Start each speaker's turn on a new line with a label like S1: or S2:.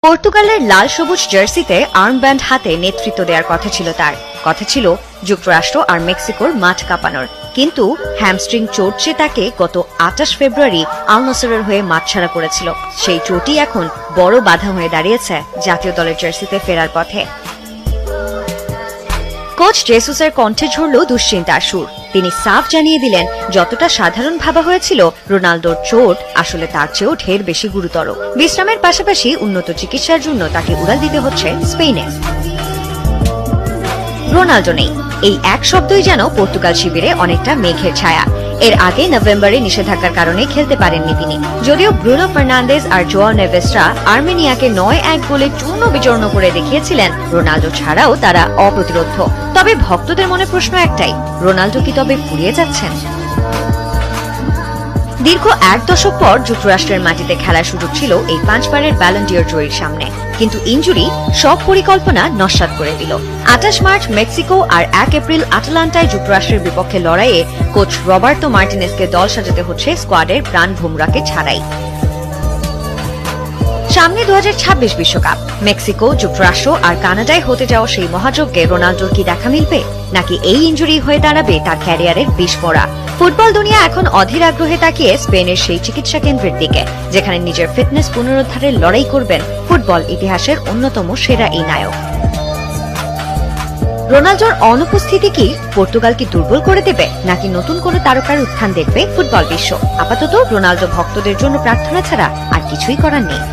S1: পর্তুগালের লাল সবুজ জার্সিতে আর্মব্যান্ড হাতে নেতৃত্ব দেওয়ার কথা ছিল তার। কথা ছিল যুক্তরাষ্ট্র আর মেক্সিকোর মাঠ কাঁপানোর, কিন্তু হ্যামস্ট্রিং চোট যে তাকে গত ২৮ ফেব্রুয়ারি আল নাসরের হয়ে মাঠ ছাড়া করেছিল। সেই চোটই এখন বড় বাধা হয়ে দাঁড়িয়েছে জাতীয় দলের জার্সিতে ফেরার পথে। কোচ জেসুসের কণ্ঠে ঝরল দুশ্চিন্তার সুর। তিনি সাফ জানিয়ে দিলেন, যতটা সাধারণ ভাবা হয়েছিল রোনালদোর চোট আসলে তার চেয়েও ঢের বেশি গুরুতর। বিশ্রামের পাশাপাশি উন্নত চিকিৎসার জন্য তাকে উড়াল দিতে হচ্ছে স্পেনে। রোনালদো নেই, এই এক শব্দই যেন পর্তুগাল শিবিরে অনেকটা মেঘের ছায়া। এর আগে নভেম্বরে নিষেধাজ্ঞার কারণে খেলতে পারেননি তিনি। যদিও ব্রুনো ফার্নান্দেজ আর জোয়াও নেভেসরা আর্মেনিয়াকে ৯-১ গোলে চূর্ণ বিচূর্ণ করে দেখিয়েছিলেন, রোনালদো ছাড়াও তারা অপ্রতিরোধ্য। তবে ভক্তদের মনে প্রশ্ন একটাই, রোনালদো কি তবে ফুরিয়ে যাচ্ছেন? দীর্ঘ ১ দশক পর যুক্তরাষ্ট্রের মাটিতে খেলার সুযোগ ছিল এই ৫ বারের ব্যালন ডি'র জয়ীর সামনে, কিন্তু ইনজুরি সব পরিকল্পনা নস্যাৎ করে দিল। ২৮ মার্চ মেক্সিকো আর ১ এপ্রিল আটালান্টায় যুক্তরাষ্ট্রের বিপক্ষে লড়াইয়ে কোচ রবার্তো মার্টিনেজকে দল সাজাতে হচ্ছে স্কোয়াডের প্রাণ ভোমরাকে ছাড়াই। সামনে ২০২৬ বিশ্বকাপ, মেক্সিকো, যুক্তরাষ্ট্র আর কানাডায় হতে যাওয়া সেই মহাযজ্ঞে রোনালদোর কি দেখা মিলবে, নাকি এই ইনজুরি হয়ে দাঁড়াবে তার ক্যারিয়ারের বিস্ফোরা? ফুটবল দুনিয়া এখন অধীর আগ্রহে তাকিয়ে স্পেনের সেই চিকিৎসা কেন্দ্রের দিকে, যেখানে নিজের ফিটনেস পুনরুদ্ধারের লড়াই করবেন ফুটবল ইতিহাসের অন্যতম সেরা এই নায়ক। রোনালদোর অনুপস্থিতি কি পর্তুগালকে দুর্বল করে দেবে, নাকি নতুন কোনো তারকার উত্থান দেখবে ফুটবল বিশ্ব? আপাতত রোনালদো ভক্তদের জন্য প্রার্থনা ছাড়া আর কিছুই করার নেই।